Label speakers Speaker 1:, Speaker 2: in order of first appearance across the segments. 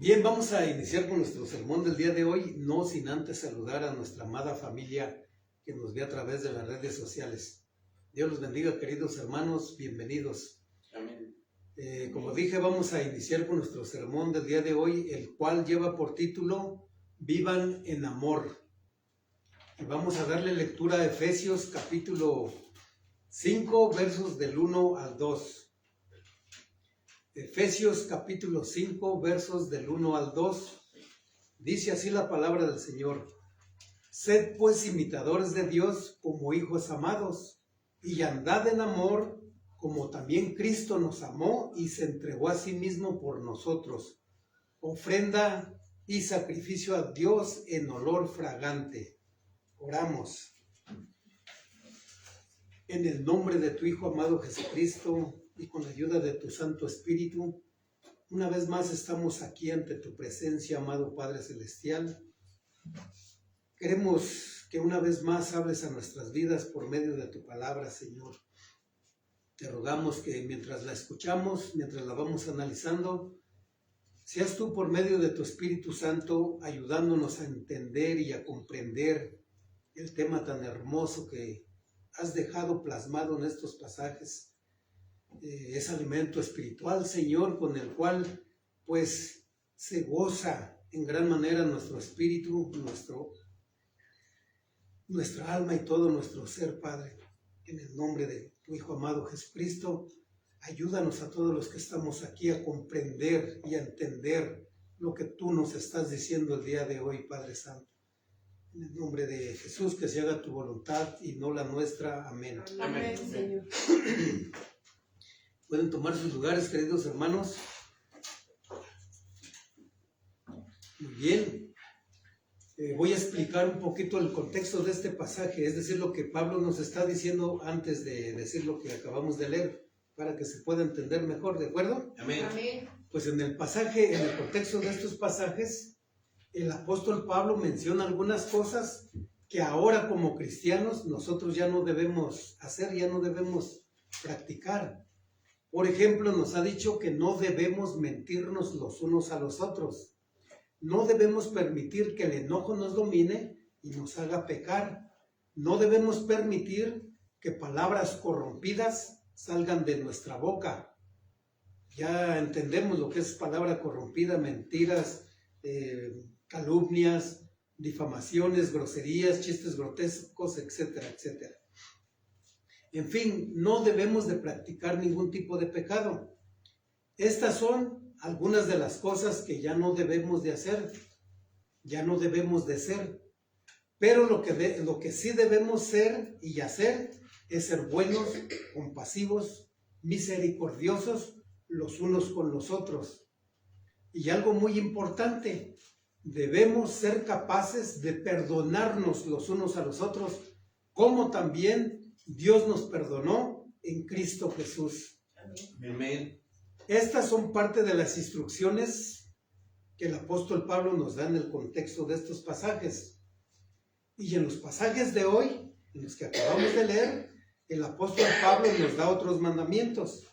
Speaker 1: Bien, vamos a iniciar con nuestro sermón del día de hoy, no sin antes saludar a nuestra amada familia que nos ve a través de las redes sociales. Dios los bendiga, queridos hermanos, bienvenidos.
Speaker 2: Amén.
Speaker 1: Como dije, vamos a iniciar con nuestro sermón del día de hoy, el cual lleva por título Vivan en amor. Y vamos a darle lectura a Efesios capítulo 5, versos del 1 al 2. Efesios capítulo 5, versos del 1 al 2, dice así la palabra del Señor: Sed pues imitadores de Dios como hijos amados, y andad en amor, como también Cristo nos amó y se entregó a sí mismo por nosotros, ofrenda y sacrificio a Dios en olor fragante. Oramos. En el nombre de tu Hijo amado Jesucristo, y con la ayuda de tu Santo Espíritu, una vez más estamos aquí ante tu presencia, amado Padre Celestial. Queremos que una vez más hables a nuestras vidas por medio de tu palabra, Señor. Te rogamos que mientras la escuchamos, mientras la vamos analizando, seas tú por medio de tu Espíritu Santo ayudándonos a entender y a comprender el tema tan hermoso que has dejado plasmado en estos pasajes. Es alimento espiritual, Señor, con el cual pues se goza en gran manera nuestro espíritu, nuestra alma y todo nuestro ser, Padre. En el nombre de tu Hijo amado Jesucristo, ayúdanos a todos los que estamos aquí a comprender y a entender lo que tú nos estás diciendo el día de hoy, Padre Santo. En el nombre de Jesús, que se haga tu voluntad y no la nuestra. Amén.
Speaker 2: Amén,
Speaker 3: Señor.
Speaker 1: Pueden tomar sus lugares, queridos hermanos. Muy bien. Voy a explicar un poquito el contexto de este pasaje, es decir, lo que Pablo nos está diciendo antes de decir lo que acabamos de leer, para que se pueda entender mejor, ¿de acuerdo?
Speaker 2: Amén.
Speaker 3: Amén.
Speaker 1: Pues en el contexto de estos pasajes, el apóstol Pablo menciona algunas cosas que ahora como cristianos nosotros ya no debemos hacer, ya no debemos practicar. Por ejemplo, nos ha dicho que no debemos mentirnos los unos a los otros. No debemos permitir que el enojo nos domine y nos haga pecar. No debemos permitir que palabras corrompidas salgan de nuestra boca. Ya entendemos lo que es palabra corrompida: mentiras, calumnias, difamaciones, groserías, chistes grotescos, etcétera, etcétera. En fin, no debemos de practicar ningún tipo de pecado. Estas son algunas de las cosas que ya no debemos de hacer, ya no debemos de ser. Pero lo que sí debemos ser y hacer es ser buenos, compasivos, misericordiosos los unos con los otros. Y algo muy importante, debemos ser capaces de perdonarnos los unos a los otros, como también Dios nos perdonó en Cristo Jesús.
Speaker 2: Amén.
Speaker 1: Estas son parte de las instrucciones que el apóstol Pablo nos da en el contexto de estos pasajes. Y en los pasajes de hoy, en los que acabamos de leer, el apóstol Pablo nos da otros mandamientos.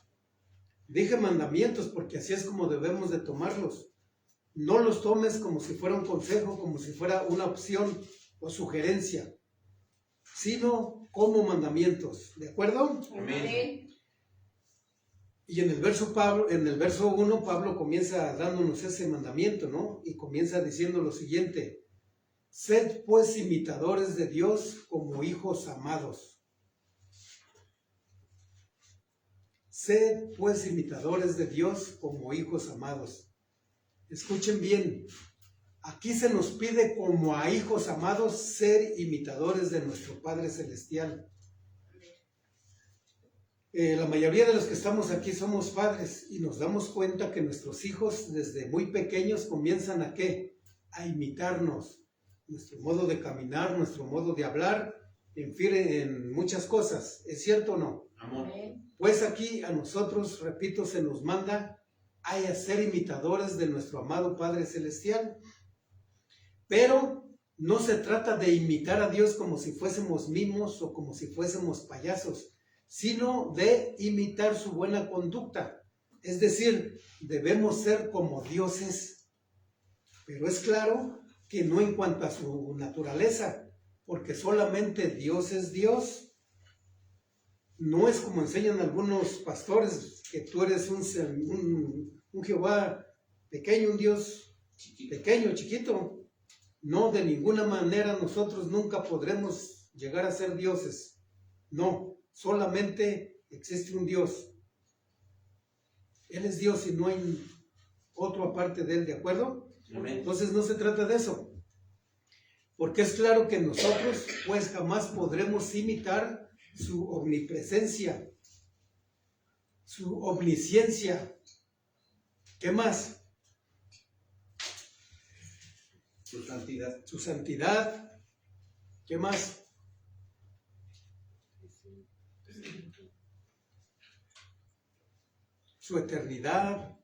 Speaker 1: Dije mandamientos porque así es como debemos de tomarlos. No los tomes como si fuera un consejo, como si fuera una opción o sugerencia, sino como mandamientos, ¿de acuerdo?
Speaker 2: Amén.
Speaker 1: Y en el verso 1, Pablo comienza dándonos ese mandamiento, ¿no? Y comienza diciendo lo siguiente: Sed pues imitadores de Dios como hijos amados. Sed pues imitadores de Dios como hijos amados. Escuchen bien. Aquí se nos pide como a hijos amados ser imitadores de nuestro Padre Celestial. La mayoría de los que estamos aquí somos padres y nos damos cuenta que nuestros hijos desde muy pequeños comienzan ¿a qué? A imitarnos. Nuestro modo de caminar, nuestro modo de hablar, en fin, en muchas cosas. ¿Es cierto o no?
Speaker 2: Amén.
Speaker 1: Pues aquí a nosotros, repito, se nos manda a ser imitadores de nuestro amado Padre Celestial. Pero no se trata de imitar a Dios como si fuésemos mimos o como si fuésemos payasos, sino de imitar su buena conducta. Es decir, debemos ser como Dios es. Pero es claro que no en cuanto a su naturaleza, porque solamente Dios es Dios. No es como enseñan algunos pastores, que tú eres un Jehová pequeño, un Dios pequeño, chiquito. No, de ninguna manera nosotros nunca podremos llegar a ser dioses. No, solamente existe un Dios. Él es Dios y no hay otro aparte de Él, ¿de acuerdo?
Speaker 2: Amén.
Speaker 1: Entonces no se trata de eso. Porque es claro que nosotros pues jamás podremos imitar su omnipresencia, su omnisciencia. ¿Qué más?
Speaker 2: Su santidad.
Speaker 1: Su santidad. ¿Qué más? Su eternidad.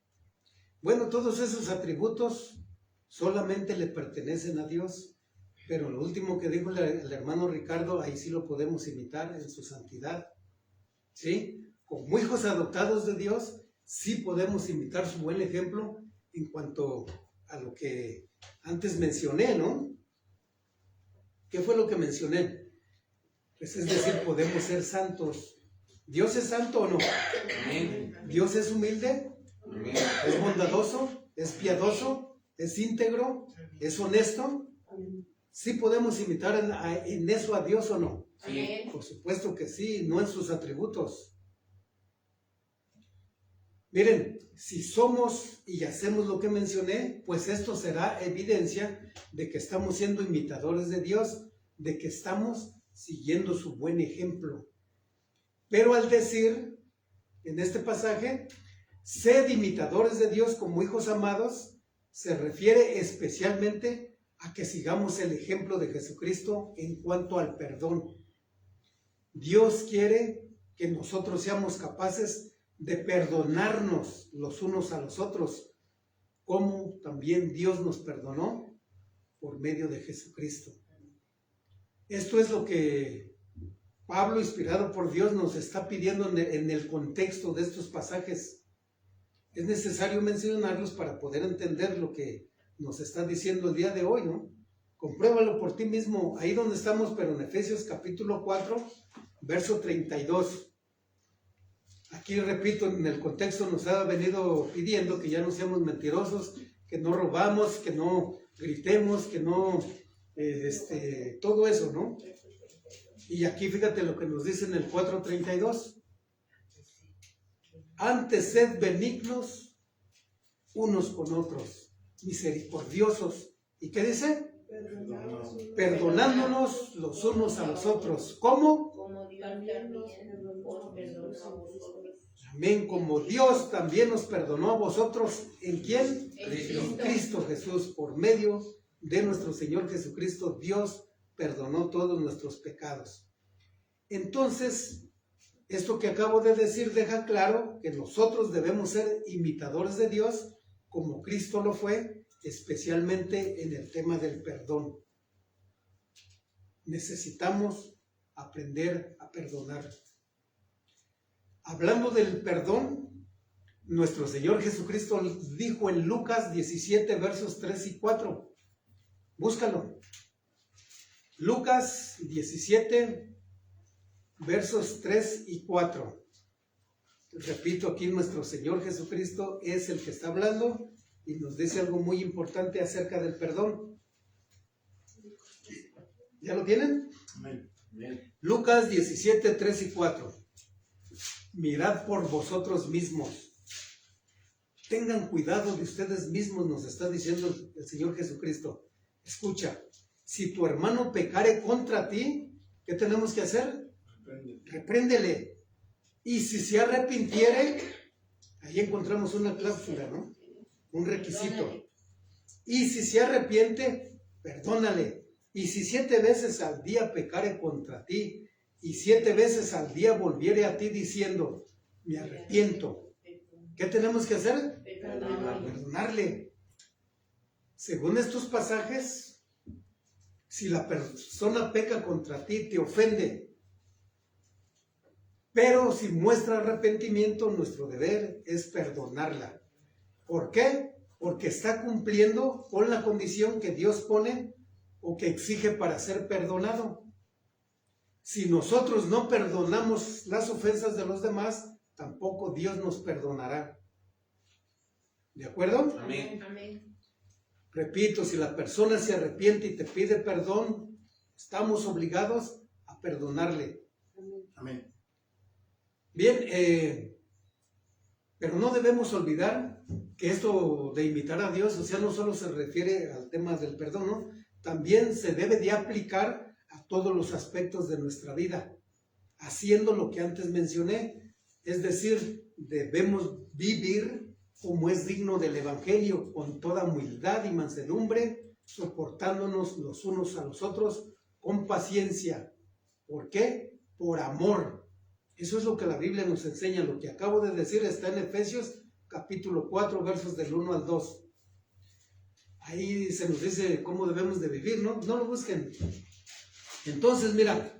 Speaker 1: Bueno, todos esos atributos solamente le pertenecen a Dios, pero lo último que dijo el hermano Ricardo, ahí sí lo podemos imitar en su santidad, ¿sí? Como hijos adoptados de Dios, sí podemos imitar su buen ejemplo en cuanto a lo que antes mencioné, ¿no? ¿Qué fue lo que mencioné? Pues es decir, podemos ser santos. ¿Dios es santo o no?
Speaker 2: Amén.
Speaker 1: ¿Dios es humilde?
Speaker 2: Amén.
Speaker 1: ¿Es bondadoso? ¿Es piadoso? ¿Es íntegro? ¿Es honesto? ¿Sí podemos imitar en eso a Dios o no?
Speaker 2: Sí.
Speaker 1: Por supuesto que sí, no en sus atributos. Miren, si somos y hacemos lo que mencioné, pues esto será evidencia de que estamos siendo imitadores de Dios, de que estamos siguiendo su buen ejemplo. Pero al decir en este pasaje, sed imitadores de Dios como hijos amados, se refiere especialmente a que sigamos el ejemplo de Jesucristo en cuanto al perdón. Dios quiere que nosotros seamos capaces de perdonarnos los unos a los otros, como también Dios nos perdonó por medio de Jesucristo. Esto es lo que Pablo, inspirado por Dios, nos está pidiendo en el contexto de estos pasajes. Es necesario mencionarlos para poder entender lo que nos está diciendo el día de hoy, ¿no? Compruébalo por ti mismo, ahí donde estamos, pero en Efesios capítulo 4, verso 32. Aquí repito, en el contexto nos ha venido pidiendo que ya no seamos mentirosos, que no robamos, que no gritemos, que no, todo eso, ¿no? Y aquí fíjate lo que nos dice en el 4:32. Antes sed benignos unos con otros, misericordiosos. ¿Y qué dice? Perdonándonos los unos a los otros. ¿Cómo?
Speaker 3: Como Dios también os perdonó a vosotros.
Speaker 1: Amén, como Dios también nos perdonó a vosotros. ¿En quién?
Speaker 3: En
Speaker 1: Cristo Jesús. Por medio de nuestro Señor Jesucristo, Dios perdonó todos nuestros pecados. Entonces, esto que acabo de decir deja claro que nosotros debemos ser imitadores de Dios como Cristo lo fue, especialmente en el tema del perdón. Necesitamos aprender a perdonar. Hablando del perdón, nuestro Señor Jesucristo dijo en Lucas 17, versos 3 y 4. Búscalo. Lucas 17, versos 3 y 4. Repito, aquí nuestro Señor Jesucristo es el que está hablando y nos dice algo muy importante acerca del perdón. ¿Ya lo tienen?
Speaker 2: Amén. Amén.
Speaker 1: Lucas 17, 3 y 4. Mirad por vosotros mismos. Tengan cuidado de ustedes mismos, nos está diciendo el Señor Jesucristo. Escucha, si tu hermano pecare contra ti, ¿qué tenemos que hacer? Repréndele. Y si se arrepintiere, ahí encontramos una cláusula, ¿no? Un requisito. Y si se arrepiente, perdónale. Y si 7 veces al día pecare contra ti, y 7 veces al día volviere a ti diciendo, me arrepiento, ¿qué tenemos que hacer? Perdonarle. Según estos pasajes, si la persona peca contra ti, te ofende, pero si muestra arrepentimiento, nuestro deber es perdonarla. ¿Por qué? porque está cumpliendo con la condición que Dios pone o que exige para ser perdonado. Si nosotros no perdonamos las ofensas de los demás, tampoco Dios nos perdonará. ¿De acuerdo?
Speaker 2: Amén.
Speaker 3: Amén.
Speaker 1: Repito, si la persona se arrepiente y te pide perdón, estamos obligados a perdonarle.
Speaker 2: Amén.
Speaker 1: Bien, pero no debemos olvidar que esto de imitar a Dios, o sea, no solo se refiere al tema del perdón, ¿no? También se debe de aplicar a todos los aspectos de nuestra vida, haciendo lo que antes mencioné, es decir, debemos vivir como es digno del Evangelio, con toda humildad y mansedumbre, soportándonos los unos a los otros con paciencia. ¿Por qué? Por amor. Eso es lo que la Biblia nos enseña. Lo que acabo de decir está en Efesios capítulo 4, versos del 1 al 2. Ahí se nos dice cómo debemos de vivir, ¿no? No lo busquen. Entonces, mira,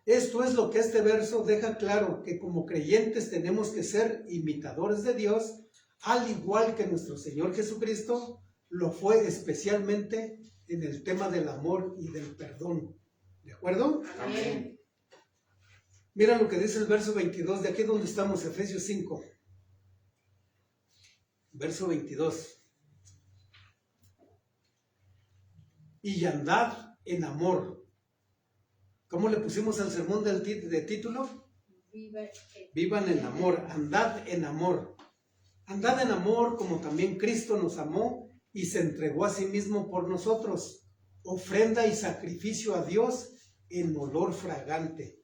Speaker 1: esto es lo que este verso deja claro, que como creyentes tenemos que ser imitadores de Dios, al igual que nuestro Señor Jesucristo lo fue especialmente en el tema del amor y del perdón. ¿De acuerdo?
Speaker 3: Amén.
Speaker 1: Mira lo que dice el verso 22, de aquí donde estamos, Efesios 5. Verso 22. Y andad en amor. ¿Cómo le pusimos al sermón de título? Vivan en amor, andad en amor. Andad en amor como también Cristo nos amó y se entregó a sí mismo por nosotros, ofrenda y sacrificio a Dios en olor fragante.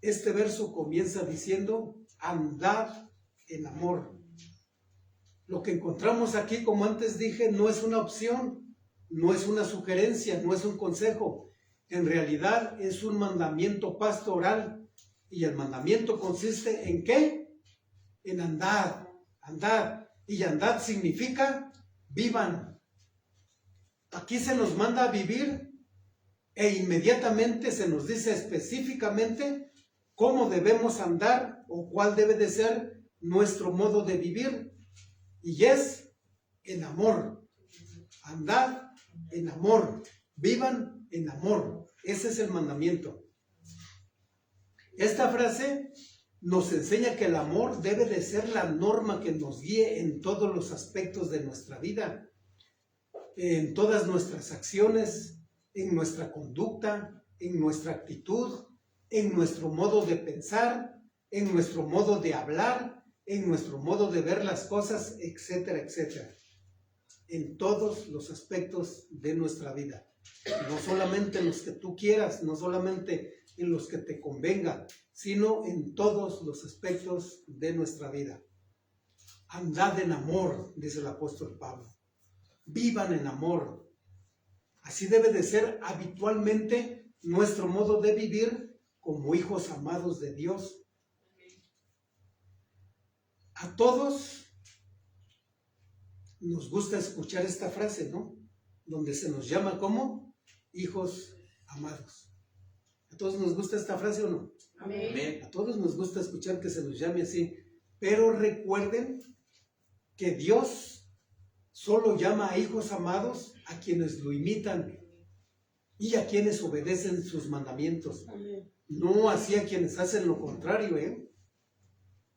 Speaker 1: Este verso comienza diciendo, andad en amor. Lo que encontramos aquí, como antes dije, no es una opción, no es una sugerencia, no es un consejo. En realidad es un mandamiento pastoral. Y el mandamiento consiste ¿en qué? En andar. Andar. Y andar significa vivan. Aquí se nos manda a vivir e inmediatamente se nos dice específicamente cómo debemos andar o cuál debe de ser nuestro modo de vivir. Y es en amor. Andar en amor. Vivan en amor. Ese es el mandamiento. Esta frase nos enseña que el amor debe de ser la norma que nos guíe en todos los aspectos de nuestra vida, en todas nuestras acciones, en nuestra conducta, en nuestra actitud, en nuestro modo de pensar, en nuestro modo de hablar, en nuestro modo de ver las cosas, etcétera, etcétera. En todos los aspectos de nuestra vida. No solamente en los que tú quieras, no solamente en los que te convenga, sino en todos los aspectos de nuestra vida. Andad en amor, dice el apóstol Pablo. Vivan en amor. Así debe de ser habitualmente nuestro modo de vivir como hijos amados de Dios. A todos nos gusta escuchar esta frase, ¿no? Donde se nos llama como hijos amados. ¿A todos nos gusta esta frase o no?
Speaker 3: Amén.
Speaker 1: A todos nos gusta escuchar que se nos llame así. Pero recuerden que Dios solo llama a hijos amados a quienes lo imitan y a quienes obedecen sus mandamientos.
Speaker 3: Amén.
Speaker 1: No así a quienes hacen lo contrario, ¿eh?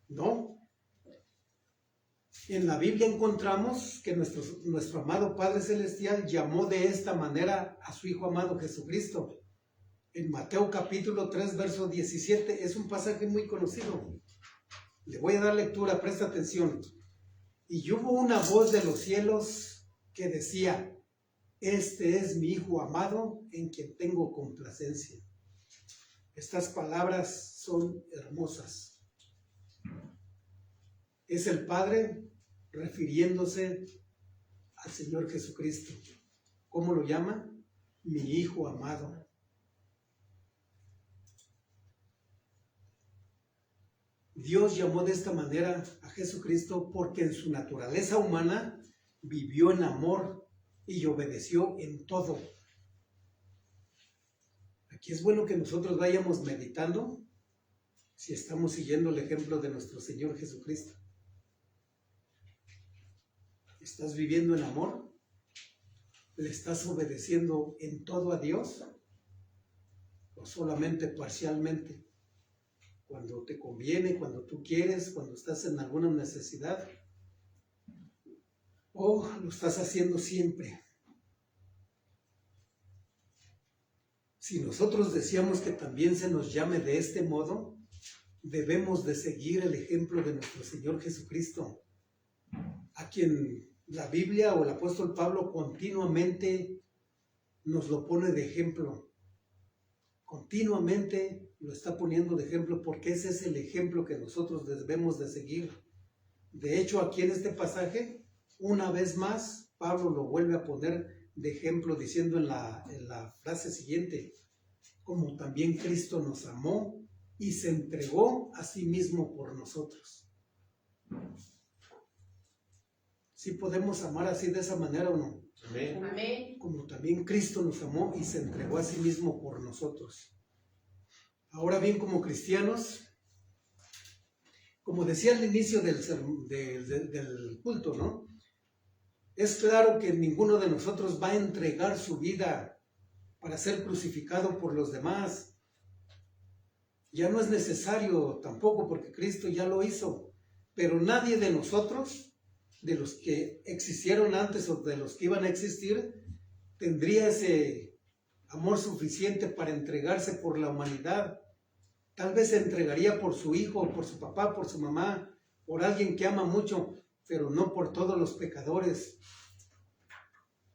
Speaker 1: No. En la Biblia encontramos que nuestro amado Padre Celestial llamó de esta manera a su Hijo amado Jesucristo. En Mateo capítulo 3, verso 17, es un pasaje muy conocido. Le voy a dar lectura, presta atención. Y hubo una voz de los cielos que decía, este es mi Hijo amado en quien tengo complacencia. Estas palabras son hermosas. Es el Padre refiriéndose al Señor Jesucristo. ¿Cómo lo llama? Mi Hijo amado. Dios llamó de esta manera a Jesucristo porque en su naturaleza humana vivió en amor y obedeció en todo. Aquí es bueno que nosotros vayamos meditando si estamos siguiendo el ejemplo de nuestro Señor Jesucristo. ¿Estás viviendo en amor? ¿Le estás obedeciendo en todo a Dios? ¿O solamente parcialmente? Cuando te conviene, cuando tú quieres, cuando estás en alguna necesidad. ¿O lo estás haciendo siempre? Si nosotros deseamos que también se nos llame de este modo, debemos de seguir el ejemplo de nuestro Señor Jesucristo, a quien la Biblia o el apóstol Pablo continuamente nos lo pone de ejemplo. Continuamente lo está poniendo de ejemplo porque ese es el ejemplo que nosotros debemos de seguir. De hecho, aquí en este pasaje, una vez más, Pablo lo vuelve a poner de ejemplo diciendo en la frase siguiente: como también Cristo nos amó y se entregó a sí mismo por nosotros. ¿Sí podemos amar así de esa manera o no?
Speaker 2: Amén.
Speaker 3: Amén.
Speaker 1: Como también Cristo nos amó y se entregó a sí mismo por nosotros. Ahora bien, como cristianos, como decía al inicio del culto, ¿no? Es claro que ninguno de nosotros va a entregar su vida para ser crucificado por los demás. Ya no es necesario tampoco, porque Cristo ya lo hizo. Pero nadie de nosotros, de los que existieron antes o de los que iban a existir, tendría ese amor suficiente para entregarse por la humanidad. Tal vez se entregaría por su hijo, por su papá, por su mamá, por alguien que ama mucho, pero no por todos los pecadores.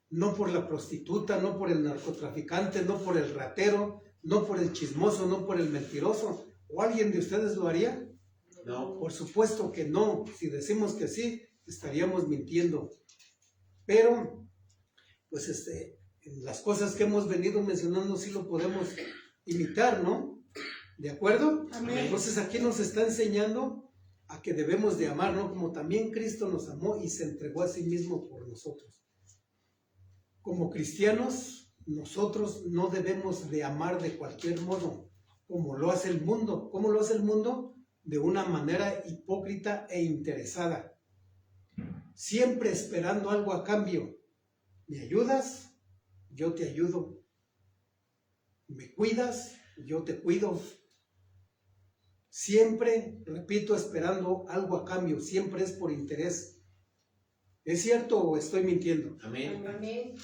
Speaker 1: No por la prostituta, no por el narcotraficante, no por el ratero, no por el chismoso, no por el mentiroso. ¿O alguien de ustedes lo haría?
Speaker 2: No.
Speaker 1: Por supuesto que no. Si decimos que sí, estaríamos mintiendo. Pero, pues las cosas que hemos venido mencionando sí lo podemos imitar, ¿no? ¿De acuerdo?
Speaker 3: Amén.
Speaker 1: Entonces aquí nos está enseñando a que debemos de amar, ¿no? Como también Cristo nos amó y se entregó a sí mismo por nosotros. Como cristianos, nosotros no debemos de amar de cualquier modo, como lo hace el mundo. ¿Cómo lo hace el mundo? De una manera hipócrita e interesada. Siempre esperando algo a cambio. ¿Me ayudas? Yo te ayudo. ¿Me cuidas? Yo te cuido. Siempre, repito, esperando algo a cambio. Siempre es por interés. ¿Es cierto o estoy mintiendo?
Speaker 2: Amén.
Speaker 3: Amén.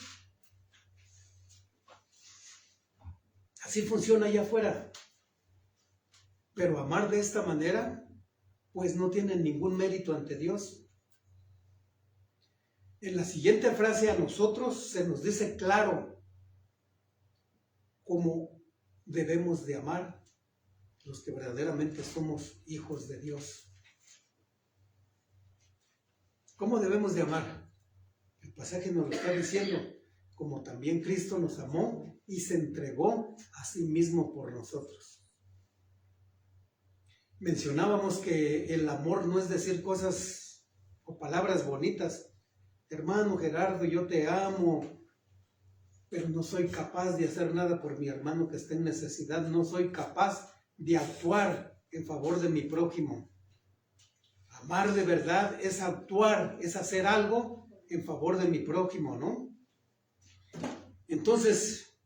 Speaker 1: Así funciona allá afuera. Pero amar de esta manera, pues no tiene ningún mérito ante Dios. En la siguiente frase a nosotros se nos dice claro cómo debemos de amar los que verdaderamente somos hijos de Dios. ¿Cómo debemos de amar? El pasaje nos lo está diciendo, como también Cristo nos amó y se entregó a sí mismo por nosotros. Mencionábamos que el amor no es decir cosas o palabras bonitas. Hermano Gerardo, yo te amo, pero no soy capaz de hacer nada por mi hermano que está en necesidad. No soy capaz de actuar en favor de mi prójimo. Amar de verdad es actuar, es hacer algo en favor de mi prójimo, ¿no? Entonces,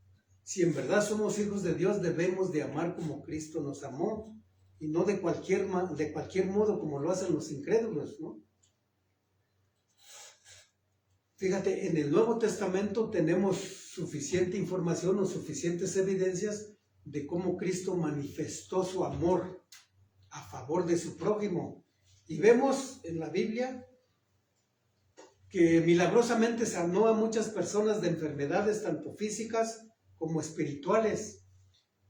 Speaker 1: si en verdad somos hijos de Dios, debemos de amar como Cristo nos amó y no de cualquier modo como lo hacen los incrédulos, ¿no? Fíjate, en el Nuevo Testamento tenemos suficiente información o suficientes evidencias de cómo Cristo manifestó su amor a favor de su prójimo. Y vemos en la Biblia que milagrosamente sanó a muchas personas de enfermedades tanto físicas como espirituales.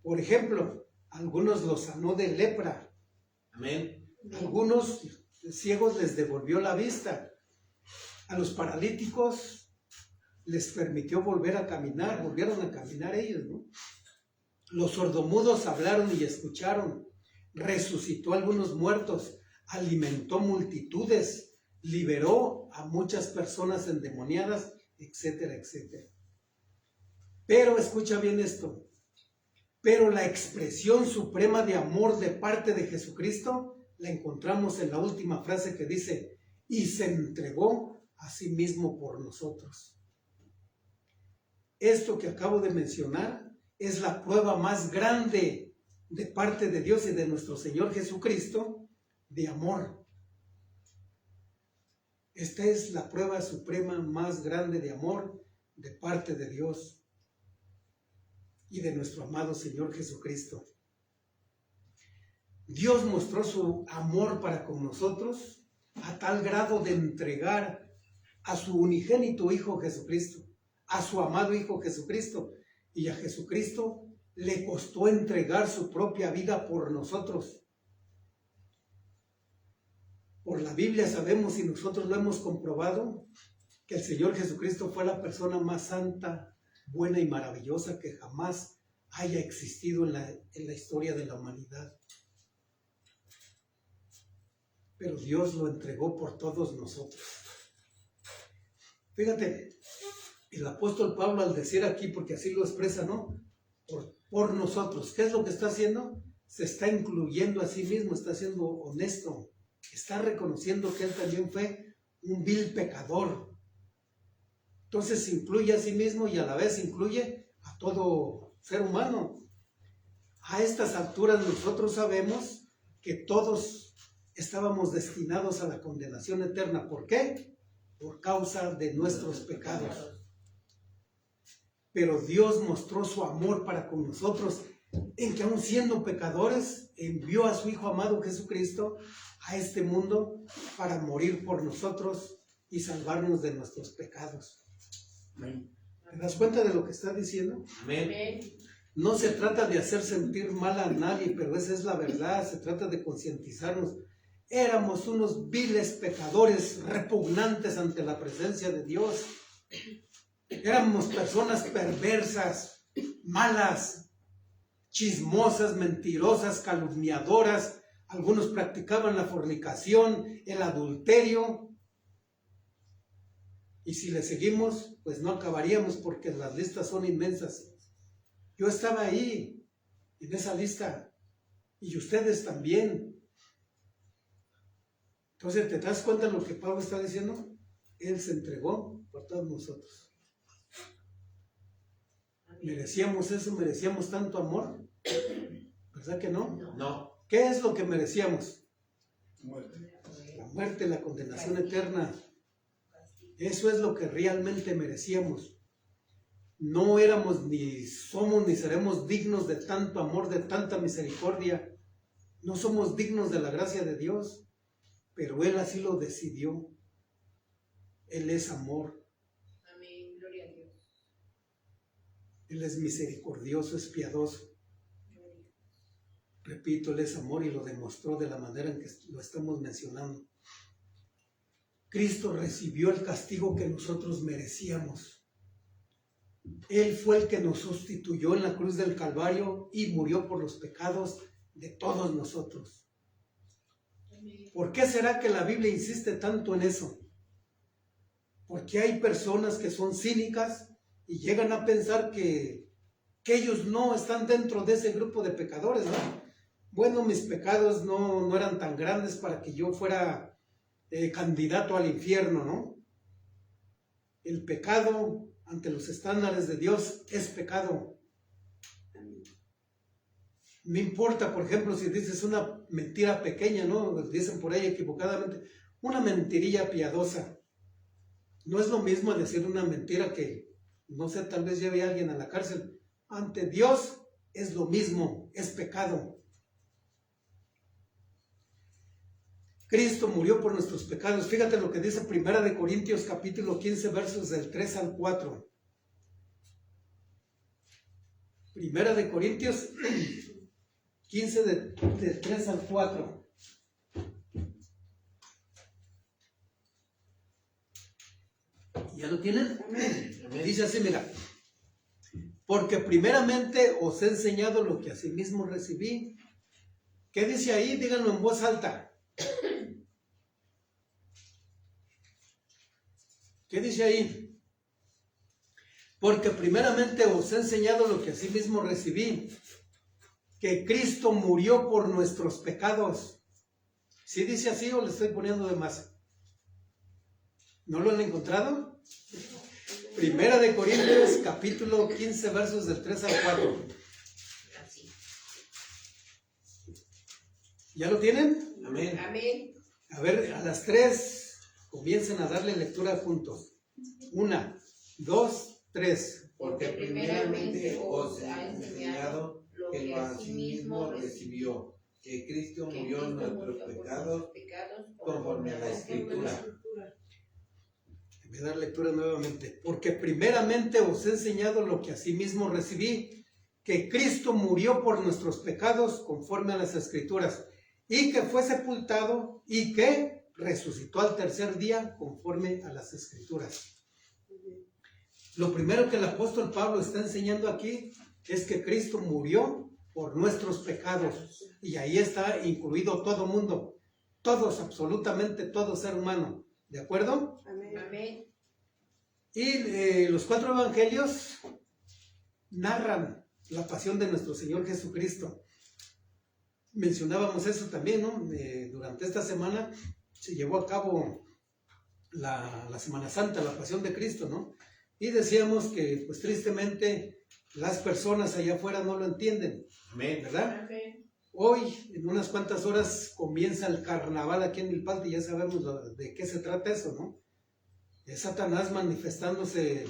Speaker 1: Por ejemplo, algunos los sanó de lepra.
Speaker 2: Amén.
Speaker 1: Algunos ciegos les devolvió la vista. A los paralíticos les permitió volver a caminar, volvieron a caminar ellos, ¿no? Los sordomudos hablaron y escucharon. Resucitó a algunos muertos, alimentó multitudes, liberó a muchas personas endemoniadas, etcétera, etcétera. Pero escucha bien esto. Pero la expresión suprema de amor de parte de Jesucristo la encontramos en la última frase que dice: y se entregó a a sí mismo por nosotros. Esto que acabo de mencionar es la prueba más grande de parte de Dios y de nuestro Señor Jesucristo de amor. Esta es la prueba suprema más grande de amor de parte de Dios y de nuestro amado Señor Jesucristo. Dios mostró su amor para con nosotros a tal grado de entregar a su unigénito Hijo Jesucristo, a su amado Hijo Jesucristo, y a Jesucristo le costó entregar su propia vida por nosotros. Por la Biblia sabemos y nosotros lo hemos comprobado que el Señor Jesucristo fue la persona más santa, buena y maravillosa que jamás haya existido en la historia de la humanidad. Pero Dios lo entregó por todos nosotros. Fíjate, el apóstol Pablo al decir aquí, porque así lo expresa, ¿no? Por nosotros, ¿qué es lo que está haciendo? Se está incluyendo a sí mismo, está siendo honesto, está reconociendo que él también fue un vil pecador. Entonces se incluye a sí mismo y a la vez incluye a todo ser humano. A estas alturas nosotros sabemos que todos estábamos destinados a la condenación eterna. ¿Por qué? Por causa de nuestros pecados. Pero Dios mostró su amor para con nosotros en que aun siendo pecadores, envió a su Hijo amado Jesucristo a este mundo para morir por nosotros y salvarnos de nuestros pecados. ¿Te das cuenta de lo que está diciendo?
Speaker 2: Amén.
Speaker 1: No se trata de hacer sentir mal a nadie, pero esa es la verdad. Se trata de concientizarnos. Éramos unos viles pecadores repugnantes ante la presencia de Dios. Éramos personas perversas, malas, chismosas, mentirosas, calumniadoras. Algunos practicaban la fornicación, el adulterio. Y si le seguimos, pues no acabaríamos porque las listas son inmensas. Yo estaba ahí, en esa lista, y ustedes también. Entonces, ¿te das cuenta de lo que Pablo está diciendo? Él se entregó por todos nosotros. ¿Merecíamos eso? ¿Merecíamos tanto amor? ¿Verdad que no?
Speaker 2: No.
Speaker 1: ¿Qué es lo que merecíamos?
Speaker 4: Muerte.
Speaker 1: La muerte, la condenación eterna. Eso es lo que realmente merecíamos. No éramos, ni somos, ni seremos dignos de tanto amor, de tanta misericordia. No somos dignos de la gracia de Dios, pero Él así lo decidió. Él es amor.
Speaker 3: Amén, gloria a Dios.
Speaker 1: Él es misericordioso, es piadoso. Repito, Él es amor y lo demostró de la manera en que lo estamos mencionando. Cristo recibió el castigo que nosotros merecíamos. Él fue el que nos sustituyó en la cruz del Calvario y murió por los pecados de todos nosotros. ¿Por qué será que la Biblia insiste tanto en eso? Porque hay personas que son cínicas y llegan a pensar que ellos no están dentro de ese grupo de pecadores, ¿no? Bueno, mis pecados no eran tan grandes para que yo fuera candidato al infierno, ¿no? El pecado ante los estándares de Dios es pecado. No importa, por ejemplo, si dices una mentira pequeña, ¿no? Dicen por ahí equivocadamente, una mentirilla piadosa. No es lo mismo decir una mentira que, no sé, tal vez lleve a alguien a la cárcel. Ante Dios es lo mismo, es pecado. Cristo murió por nuestros pecados. Fíjate lo que dice 1 Corintios capítulo 15, versos del 3 al 4. 1 Corintios 15 de 3 al 4. ¿Ya lo tienen? Me dice así, mira. Porque primeramente os he enseñado lo que asimismo recibí. ¿Qué dice ahí? Díganlo en voz alta. ¿Qué dice ahí? Porque primeramente os he enseñado lo que asimismo recibí, que Cristo murió por nuestros pecados. ¿Sí dice así o le estoy poniendo de más? ¿No lo han encontrado? Primera de Corintios, capítulo 15, versos del 3 al 4.
Speaker 3: Así.
Speaker 1: ¿Ya lo tienen?
Speaker 2: Amén.
Speaker 3: Amén.
Speaker 1: A ver, a las 3 comiencen a darle lectura juntos. 1, 2, 3.
Speaker 2: Porque primeramente os ha enseñado
Speaker 3: lo
Speaker 2: que
Speaker 3: que
Speaker 2: asimismo recibió, que Cristo murió en nuestros pecados conforme a la Escritura.
Speaker 1: Voy a dar lectura nuevamente. Porque primeramente os he enseñado lo que asimismo recibí, que Cristo murió por nuestros pecados conforme a las Escrituras, y que fue sepultado y que resucitó al tercer día conforme a las Escrituras. Lo primero que el apóstol Pablo está enseñando aquí es que Cristo murió por nuestros pecados, y ahí está incluido todo mundo, todos, absolutamente todo ser humano. ¿De acuerdo?
Speaker 3: Amén.
Speaker 1: Y los 4 evangelios narran la pasión de nuestro Señor Jesucristo. Mencionábamos eso también, ¿no? Durante esta semana se llevó a cabo la Semana Santa, la pasión de Cristo, ¿no? Y decíamos que, pues tristemente, las personas allá afuera no lo entienden,
Speaker 2: Amén.
Speaker 1: ¿verdad?
Speaker 3: Amén.
Speaker 1: Hoy, en unas cuantas horas, comienza el carnaval aquí en Milpalta y ya sabemos de qué se trata eso, ¿no? Es Satanás manifestándose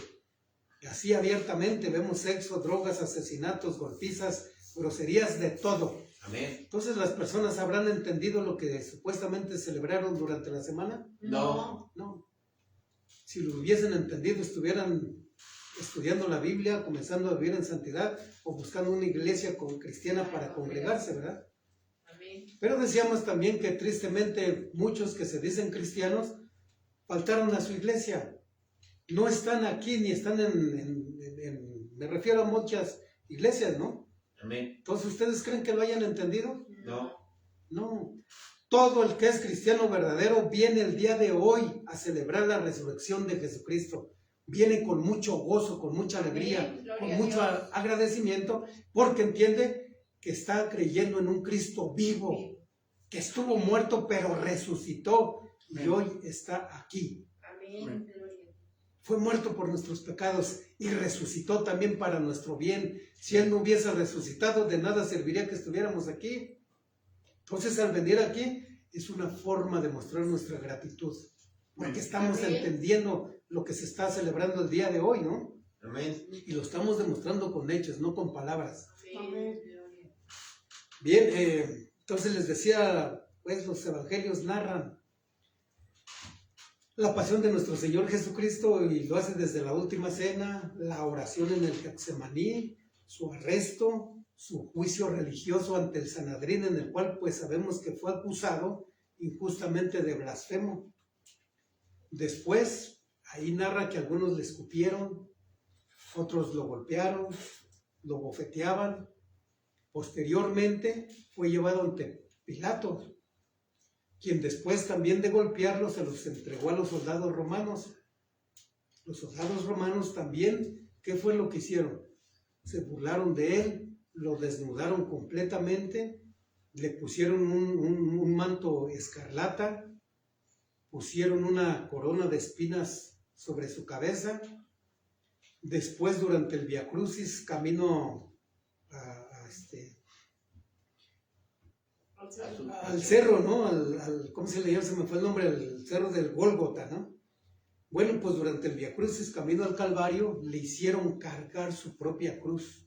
Speaker 1: así abiertamente. Vemos sexo, drogas, asesinatos, golpizas, groserías, de todo.
Speaker 2: Amén.
Speaker 1: Entonces, ¿las personas habrán entendido lo que supuestamente celebraron durante la semana?
Speaker 2: No.
Speaker 1: No. Si lo hubiesen entendido, estuvieran estudiando la Biblia, comenzando a vivir en santidad o buscando una iglesia cristiana para congregarse, ¿verdad?
Speaker 3: Amén.
Speaker 1: Pero decíamos también que tristemente muchos que se dicen cristianos faltaron a su iglesia. No están aquí ni están me refiero a muchas iglesias, ¿no?
Speaker 2: Amén.
Speaker 1: Entonces, ¿ustedes creen que lo hayan entendido?
Speaker 2: No.
Speaker 1: No. Todo el que es cristiano verdadero viene el día de hoy a celebrar la resurrección de Jesucristo. Viene con mucho gozo, con mucha alegría,
Speaker 3: Amén. Gloria
Speaker 1: con
Speaker 3: a
Speaker 1: mucho
Speaker 3: Dios.
Speaker 1: agradecimiento, porque entiende que está creyendo en un Cristo vivo, que estuvo muerto pero resucitó y
Speaker 2: Amén.
Speaker 1: hoy está aquí.
Speaker 3: Amén. Gloria.
Speaker 1: Fue muerto por nuestros pecados y resucitó también para nuestro bien. Si Él no hubiese resucitado, de nada serviría que estuviéramos aquí. Entonces, al venir aquí, es una forma de mostrar nuestra gratitud, porque estamos
Speaker 3: Amén.
Speaker 1: entendiendo lo que se está celebrando el día de hoy, ¿no?
Speaker 2: Amén.
Speaker 1: Y lo estamos demostrando con hechos, no con palabras.
Speaker 3: Amén. Gloria.
Speaker 1: Bien, entonces les decía, pues los evangelios narran la pasión de nuestro Señor Jesucristo y lo hace desde la última cena, la oración en el Getsemaní, su arresto, su juicio religioso ante el Sanedrín, en el cual pues sabemos que fue acusado injustamente de blasfemo. Después, ahí narra que algunos le escupieron, otros lo golpearon, lo bofeteaban. Posteriormente fue llevado ante Pilato, quien después también de golpearlo se los entregó a los soldados romanos. Los soldados romanos también, ¿qué fue lo que hicieron? Se burlaron de él, lo desnudaron completamente, le pusieron un manto escarlata, pusieron una corona de espinas sobre su cabeza. Después, durante el Via Crucis, camino al cerro, ¿no? ¿Cómo se le llama? Se me fue el nombre, el cerro del Gólgota, ¿no? Bueno, pues durante el Via Crucis, camino al Calvario, le hicieron cargar su propia cruz.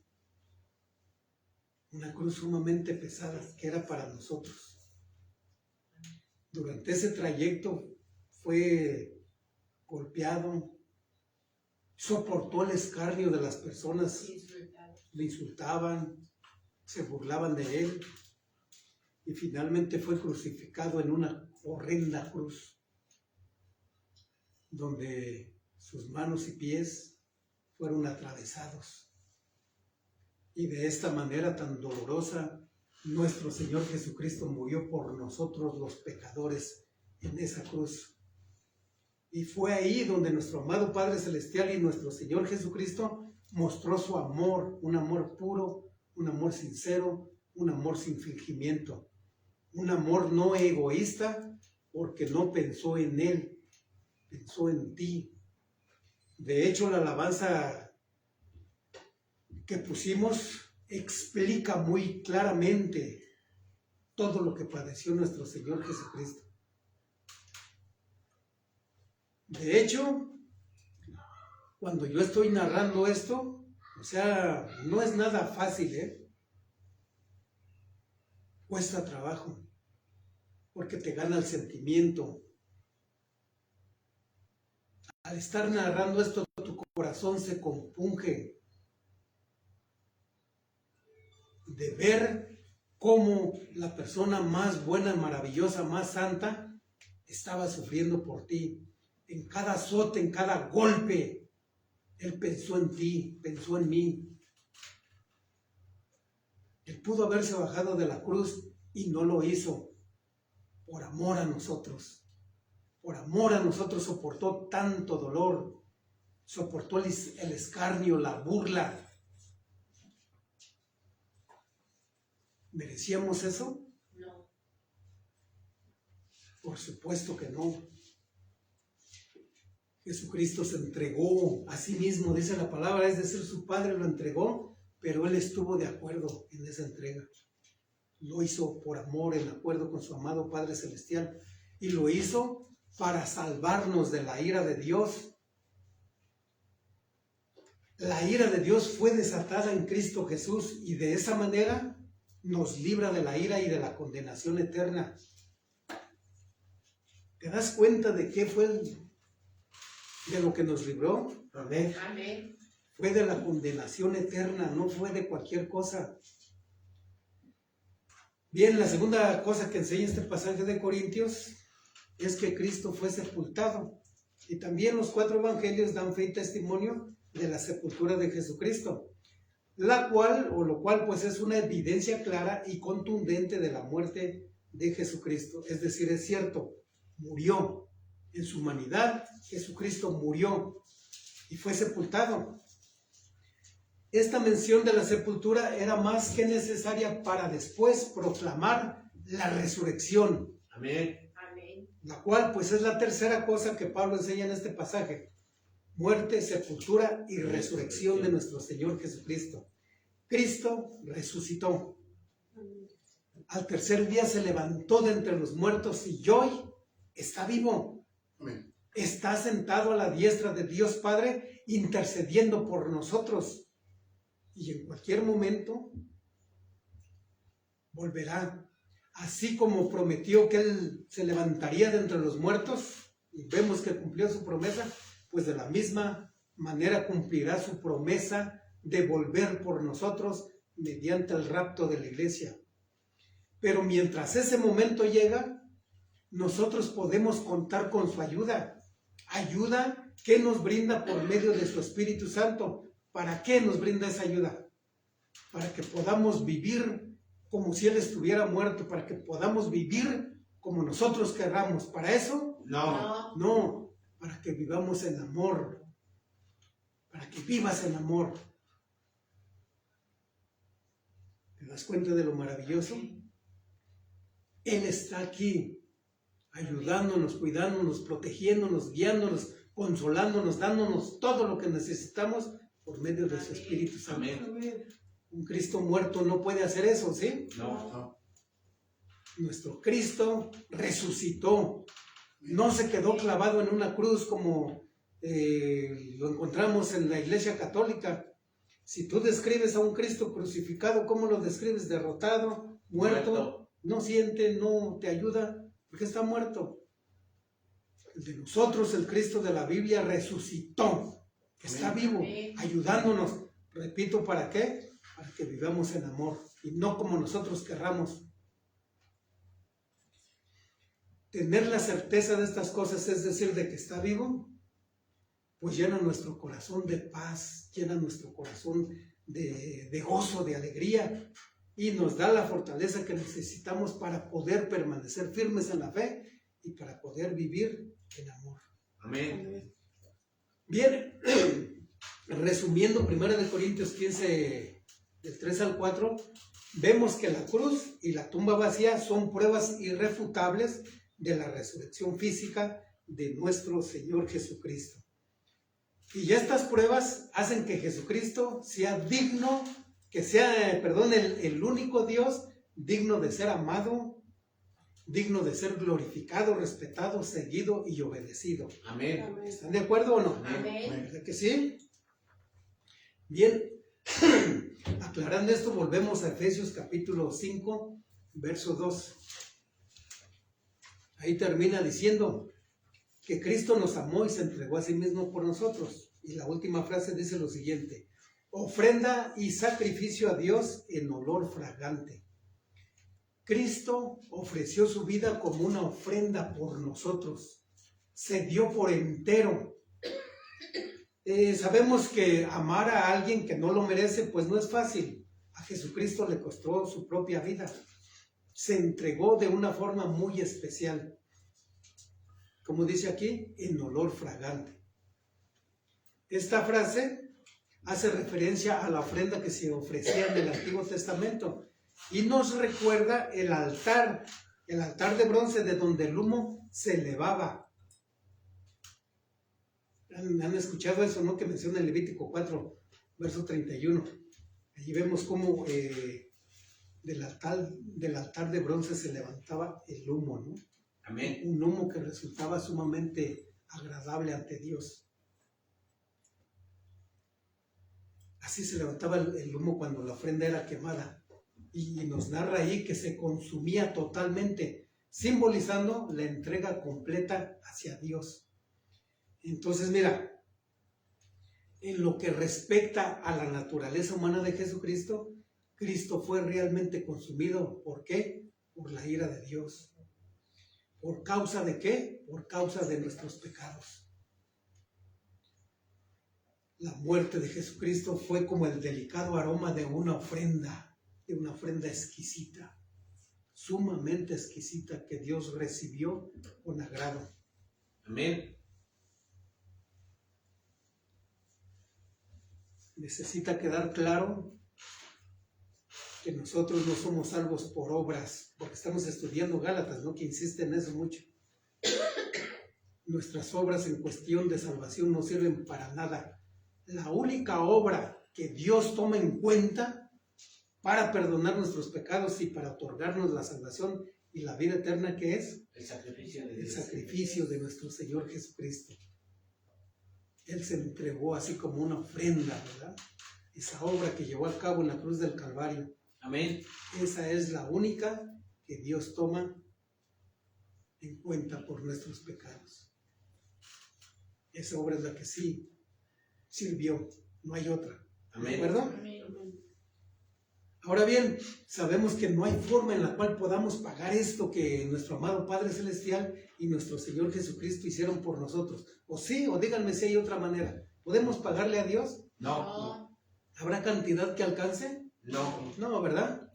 Speaker 1: Una cruz sumamente pesada que era para nosotros. Durante ese trayecto fue golpeado, soportó el escarnio de las personas, le insultaban, se burlaban de él y finalmente fue crucificado en una horrenda cruz donde sus manos y pies fueron atravesados. Y de esta manera tan dolorosa, nuestro Señor Jesucristo murió por nosotros los pecadores en esa cruz. Y fue ahí donde nuestro amado Padre Celestial y nuestro Señor Jesucristo mostró su amor, un amor puro, un amor sincero, un amor sin fingimiento, un amor no egoísta, porque no pensó en Él, pensó en ti. De hecho, la alabanza que pusimos explica muy claramente todo lo que padeció nuestro Señor Jesucristo. De hecho, cuando yo estoy narrando esto, o sea, no es nada fácil, cuesta trabajo, porque te gana el sentimiento. Al estar narrando esto, tu corazón se compunge de ver cómo la persona más buena, maravillosa, más santa, estaba sufriendo por ti. En cada azote, en cada golpe, Él pensó en ti, pensó en mí. Él pudo haberse bajado de la cruz y no lo hizo por amor a nosotros. Por amor a nosotros soportó tanto dolor, soportó el escarnio, la burla. ¿Merecíamos eso?
Speaker 3: No.
Speaker 1: Por supuesto que no. Jesucristo se entregó a sí mismo, dice la palabra, es decir, su Padre lo entregó, pero Él estuvo de acuerdo en esa entrega. Lo hizo por amor, en acuerdo con su amado Padre Celestial, y lo hizo para salvarnos de la ira de Dios. La ira de Dios fue desatada en Cristo Jesús y de esa manera nos libra de la ira y de la condenación eterna. ¿Te das cuenta de qué fue de lo que nos libró?
Speaker 2: Amén.
Speaker 3: Amén.
Speaker 1: Fue de la condenación eterna, no fue de cualquier cosa. Bien, la segunda cosa que enseña este pasaje de Corintios es que Cristo fue sepultado. Y también los 4 evangelios dan fe y testimonio de la sepultura de Jesucristo, lo cual pues es una evidencia clara y contundente de la muerte de Jesucristo. Es decir, es cierto, murió. En su humanidad, Jesucristo murió y fue sepultado. Esta mención de la sepultura era más que necesaria para después proclamar la resurrección.
Speaker 2: Amén.
Speaker 3: Amén.
Speaker 1: La cual pues es la tercera cosa que Pablo enseña en este pasaje: muerte, sepultura y resurrección de nuestro Señor Jesucristo. Cristo resucitó. Al tercer día se levantó de entre los muertos y hoy está vivo.
Speaker 2: Amén.
Speaker 1: Está sentado a la diestra de Dios Padre intercediendo por nosotros. Y en cualquier momento volverá. Así como prometió que Él se levantaría de entre los muertos, y vemos que cumplió su promesa, pues de la misma manera cumplirá su promesa de volver por nosotros mediante el rapto de la iglesia. Pero mientras ese momento llega, nosotros podemos contar con su ayuda. Ayuda que nos brinda por medio de su Espíritu Santo. ¿Para qué nos brinda esa ayuda? Para que podamos vivir como si Él estuviera muerto, para que podamos vivir como nosotros querramos. ¿Para eso?
Speaker 2: No.
Speaker 1: No, para que vivamos en amor, para que vivas en amor. ¿Te das cuenta de lo maravilloso? Él está aquí, ayudándonos, cuidándonos, protegiéndonos, guiándonos, consolándonos, dándonos todo lo que necesitamos por medio de su Espíritu Santo.
Speaker 2: Amén.
Speaker 1: Un Cristo muerto no puede hacer eso, ¿sí?
Speaker 2: No.
Speaker 1: Nuestro Cristo resucitó. No se quedó clavado en una cruz como lo encontramos en la Iglesia Católica. Si tú describes a un Cristo crucificado, ¿cómo lo describes? Derrotado, muerto, no siente, no te ayuda, porque está muerto. El de nosotros, el Cristo de la Biblia, resucitó, está vivo, ayudándonos. Repito, ¿para qué? Para que vivamos en amor y no como nosotros querramos. Tener la certeza de estas cosas, es decir, de que está vivo, pues llena nuestro corazón de paz, llena nuestro corazón de gozo, de alegría, y nos da la fortaleza que necesitamos para poder permanecer firmes en la fe y para poder vivir en amor.
Speaker 2: Amén.
Speaker 1: Bien, resumiendo 1 Corintios 15, del 3 al 4, vemos que la cruz y la tumba vacía son pruebas irrefutables de la resurrección física de nuestro Señor Jesucristo. Y estas pruebas hacen que Jesucristo sea digno, que sea, el único Dios digno de ser amado, digno de ser glorificado, respetado, seguido y obedecido.
Speaker 2: Amén.
Speaker 1: ¿Están de acuerdo o no?
Speaker 3: Amén.
Speaker 1: ¿Verdad que sí? Bien, aclarando esto, volvemos a Efesios capítulo 5, verso 2. Ahí termina diciendo que Cristo nos amó y se entregó a sí mismo por nosotros. Y la última frase dice lo siguiente: ofrenda y sacrificio a Dios en olor fragante. Cristo ofreció su vida como una ofrenda por nosotros. Se dio por entero. Sabemos que amar a alguien que no lo merece, pues no es fácil. A Jesucristo le costó su propia vida. Se entregó de una forma muy especial. Como dice aquí, en olor fragante. Esta frase hace referencia a la ofrenda que se ofrecía en el Antiguo Testamento y nos recuerda el altar de bronce de donde el humo se elevaba. ¿Han escuchado eso, no? Que menciona en Levítico 4, verso 31. Allí vemos cómo del altar de bronce se levantaba el humo, ¿no?
Speaker 2: Amén.
Speaker 1: Un humo que resultaba sumamente agradable ante Dios. Así se levantaba el humo cuando la ofrenda era quemada. Y nos narra ahí que se consumía totalmente, simbolizando la entrega completa hacia Dios. Entonces, mira, en lo que respecta a la naturaleza humana de Jesucristo, Cristo fue realmente consumido. ¿Por qué? Por la ira de Dios. ¿Por causa de qué? Por causa de nuestros pecados. La muerte de Jesucristo fue como el delicado aroma de una ofrenda exquisita, sumamente exquisita, que Dios recibió con agrado.
Speaker 2: Amén.
Speaker 1: Necesita quedar claro que nosotros no somos salvos por obras, porque estamos estudiando Gálatas, ¿no? Que insiste en eso mucho. Nuestras obras en cuestión de salvación no sirven para nada. La única obra que Dios toma en cuenta para perdonar nuestros pecados y para otorgarnos la salvación y la vida eterna, ¿qué es?
Speaker 2: El sacrificio de Dios.
Speaker 1: El sacrificio de nuestro Señor Jesucristo. Él se entregó así como una ofrenda, ¿verdad? Esa obra que llevó a cabo en la cruz del Calvario.
Speaker 2: Amén.
Speaker 1: Esa es la única que Dios toma en cuenta por nuestros pecados. Esa obra es la que sí sirvió, no hay otra.
Speaker 2: Amén.
Speaker 1: ¿De acuerdo?
Speaker 3: Amén.
Speaker 1: Ahora bien, sabemos que no hay forma en la cual podamos pagar esto que nuestro amado Padre Celestial y nuestro Señor Jesucristo hicieron por nosotros. O sí, o díganme si hay otra manera. ¿Podemos pagarle a Dios?
Speaker 2: No.
Speaker 1: ¿Habrá cantidad que alcance?
Speaker 2: No.
Speaker 1: No, ¿verdad?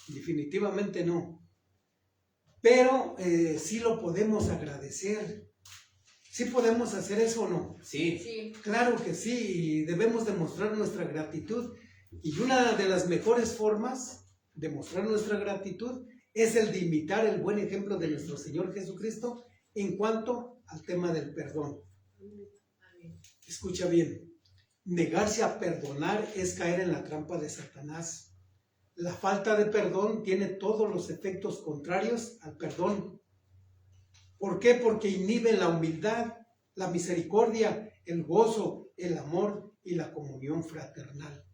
Speaker 1: Definitivamente no. Pero sí lo podemos agradecer. ¿Sí podemos hacer eso o no?
Speaker 2: Sí.
Speaker 3: Sí.
Speaker 1: Claro que sí, y debemos demostrar nuestra gratitud. Y una de las mejores formas de mostrar nuestra gratitud es el de imitar el buen ejemplo de nuestro Señor Jesucristo en cuanto al tema del perdón.
Speaker 3: Amén.
Speaker 1: Escucha bien, negarse a perdonar es caer en la trampa de Satanás. La falta de perdón tiene todos los efectos contrarios al perdón. ¿Por qué? Porque inhibe la humildad, la misericordia, el gozo, el amor y la comunión fraternal.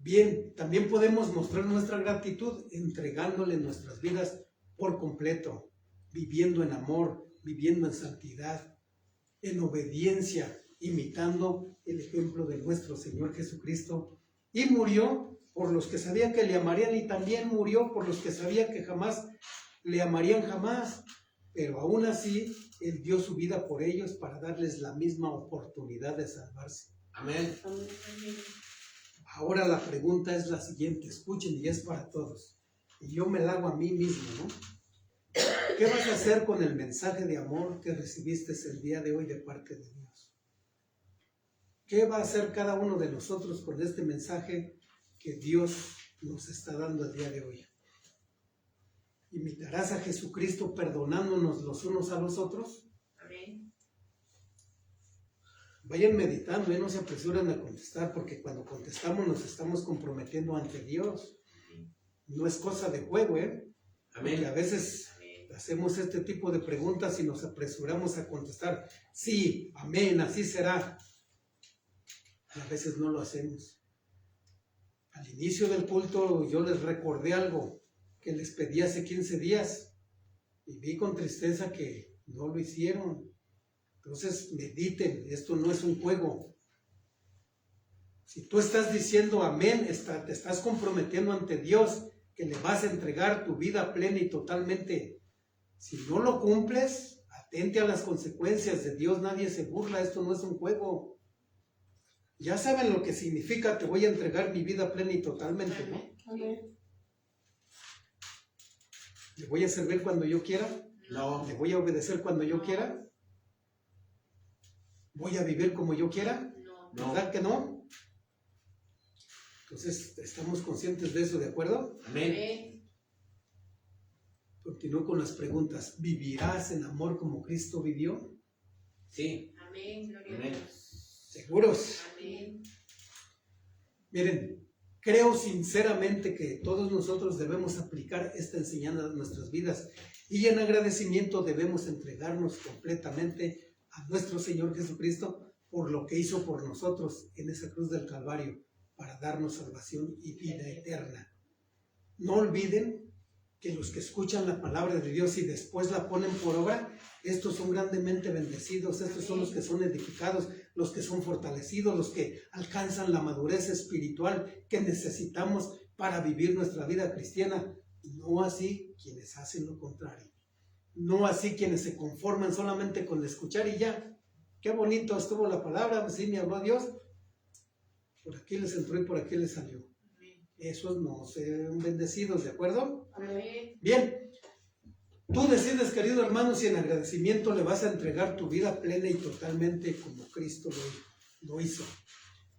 Speaker 1: Bien, también podemos mostrar nuestra gratitud entregándole nuestras vidas por completo, viviendo en amor, viviendo en santidad, en obediencia, imitando el ejemplo de nuestro Señor Jesucristo. Y murió por los que sabía que le amarían y también murió por los que sabía que jamás le amarían jamás. Pero aún así, Él dio su vida por ellos para darles la misma oportunidad de salvarse.
Speaker 2: Amén.
Speaker 3: Amén.
Speaker 1: Ahora la pregunta es la siguiente, escuchen, y es para todos. Y yo me la hago a mí mismo, ¿no? ¿Qué vas a hacer con el mensaje de amor que recibiste el día de hoy de parte de Dios? ¿Qué va a hacer cada uno de nosotros con este mensaje que Dios nos está dando el día de hoy? ¿Imitarás a Jesucristo perdonándonos los unos a los otros?
Speaker 3: Amén.
Speaker 1: Vayan meditando y no se apresuren a contestar, porque cuando contestamos nos estamos comprometiendo ante Dios. No es cosa de juego, ¿eh?
Speaker 2: Amén.
Speaker 1: Porque a veces hacemos este tipo de preguntas y nos apresuramos a contestar, sí, amén, así será. Y a veces no lo hacemos. Al inicio del culto yo les recordé algo que les pedí hace 15 días y vi con tristeza que no lo hicieron. Entonces mediten, esto no es un juego. Si tú estás diciendo amén, te estás comprometiendo ante Dios que le vas a entregar tu vida plena y totalmente. Si no lo cumples, atente a las consecuencias. De Dios nadie se burla, esto no es un juego. Ya saben lo que significa, te voy a entregar mi vida plena y totalmente, ¿no?
Speaker 3: Amén.
Speaker 1: ¿Le voy a servir cuando yo quiera?
Speaker 2: No.
Speaker 1: ¿Le voy a obedecer cuando yo quiera? ¿Voy a vivir como yo quiera?
Speaker 3: No.
Speaker 1: ¿Verdad que no? Entonces, estamos conscientes de eso, ¿de acuerdo?
Speaker 2: Amén.
Speaker 3: Amén.
Speaker 1: Continúo con las preguntas. ¿Vivirás en amor como Cristo vivió?
Speaker 2: Sí.
Speaker 3: Amén. Gloria
Speaker 2: Amén.
Speaker 3: a Dios.
Speaker 1: ¿Seguros?
Speaker 3: Amén.
Speaker 1: Miren, creo sinceramente que todos nosotros debemos aplicar esta enseñanza a nuestras vidas y en agradecimiento debemos entregarnos completamente a nuestro Señor Jesucristo por lo que hizo por nosotros en esa cruz del Calvario para darnos salvación y vida eterna. No olviden que los que escuchan la palabra de Dios y después la ponen por obra, estos son grandemente bendecidos, estos son los que son edificados, los que son fortalecidos, los que alcanzan la madurez espiritual que necesitamos para vivir nuestra vida cristiana. No así quienes hacen lo contrario. No así quienes se conforman solamente con escuchar y ya. Qué bonito estuvo la palabra, pues sí, me habló Dios. Por aquí les entró y por aquí les salió. Esos no son bendecidos, ¿de acuerdo?
Speaker 3: Amén.
Speaker 1: Bien, tú decides, querido hermano, si en agradecimiento le vas a entregar tu vida plena y totalmente como Cristo lo hizo.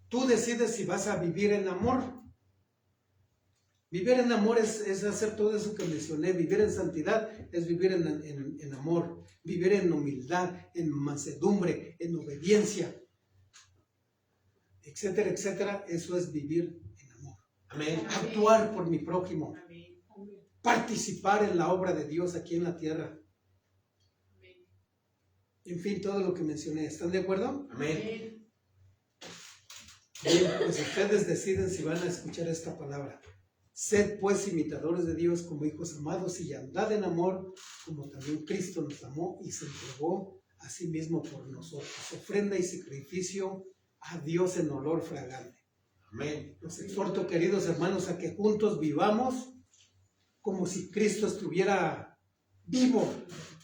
Speaker 1: Tú decides si vas a vivir en amor. Vivir en amor es hacer todo eso que mencioné. Vivir en santidad es vivir en amor. Vivir en humildad, en mansedumbre, en obediencia, etcétera, etcétera. Eso es vivir en amor.
Speaker 2: Amén.
Speaker 1: Actuar por mi prójimo.
Speaker 3: Amén.
Speaker 1: Participar en la obra de Dios aquí en la tierra.
Speaker 3: Amén.
Speaker 1: En fin, todo lo que mencioné. ¿Están de acuerdo?
Speaker 2: Amén.
Speaker 3: Amén.
Speaker 1: Bien, pues ustedes deciden si van a escuchar esta palabra. Sed pues imitadores de Dios como hijos amados y andad en amor, como también Cristo nos amó y se entregó a sí mismo por nosotros. Ofrenda y sacrificio a Dios en olor fragante.
Speaker 2: Amén.
Speaker 1: Los exhorto, queridos hermanos, a que juntos vivamos como si Cristo estuviera vivo.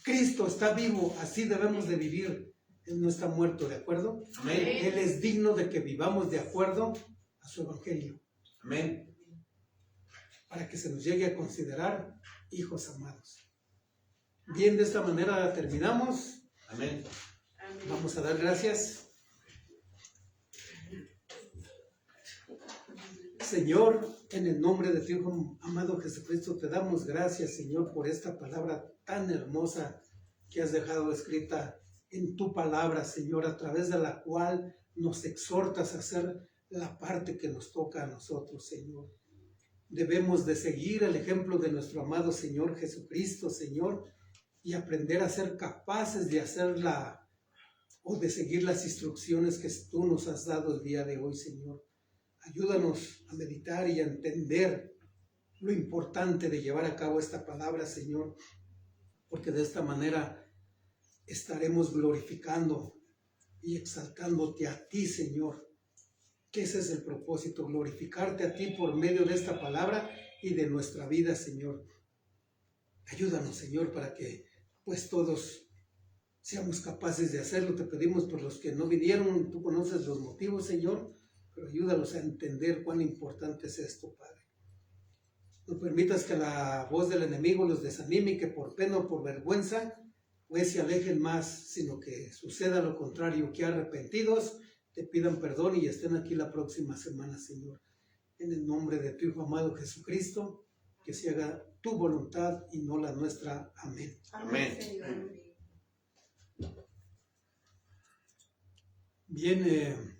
Speaker 1: Cristo está vivo, así debemos de vivir. Él no está muerto, ¿de acuerdo?
Speaker 2: Amén.
Speaker 1: Él es digno de que vivamos de acuerdo a su evangelio,
Speaker 2: Amén.
Speaker 1: para que se nos llegue a considerar hijos amados. Bien, de esta manera terminamos.
Speaker 2: Amén.
Speaker 3: Amén.
Speaker 1: Vamos a dar gracias. Señor, en el nombre de tu Hijo amado Jesucristo, te damos gracias, Señor, por esta palabra tan hermosa que has dejado escrita en tu palabra, Señor, a través de la cual nos exhortas a hacer la parte que nos toca a nosotros, Señor. Debemos de seguir el ejemplo de nuestro amado Señor Jesucristo, Señor, y aprender a ser capaces de hacerla o de seguir las instrucciones que tú nos has dado el día de hoy, Señor. Ayúdanos a meditar y a entender lo importante de llevar a cabo esta palabra, Señor, porque de esta manera estaremos glorificando y exaltándote a ti, Señor, que ese es el propósito, glorificarte a ti por medio de esta palabra y de nuestra vida, Señor. Ayúdanos, Señor, para que pues todos seamos capaces de hacerlo. Te pedimos por los que no vinieron, tú conoces los motivos, Señor, pero ayúdalos a entender cuán importante es esto, Padre. No permitas que la voz del enemigo los desanime y que por pena o por vergüenza pues se alejen más, sino que suceda lo contrario, que arrepentidos te pidan perdón y estén aquí la próxima semana, Señor. En el nombre de tu Hijo amado Jesucristo, que se haga tu voluntad y no la nuestra. Amén.
Speaker 4: Amén.
Speaker 1: Bien,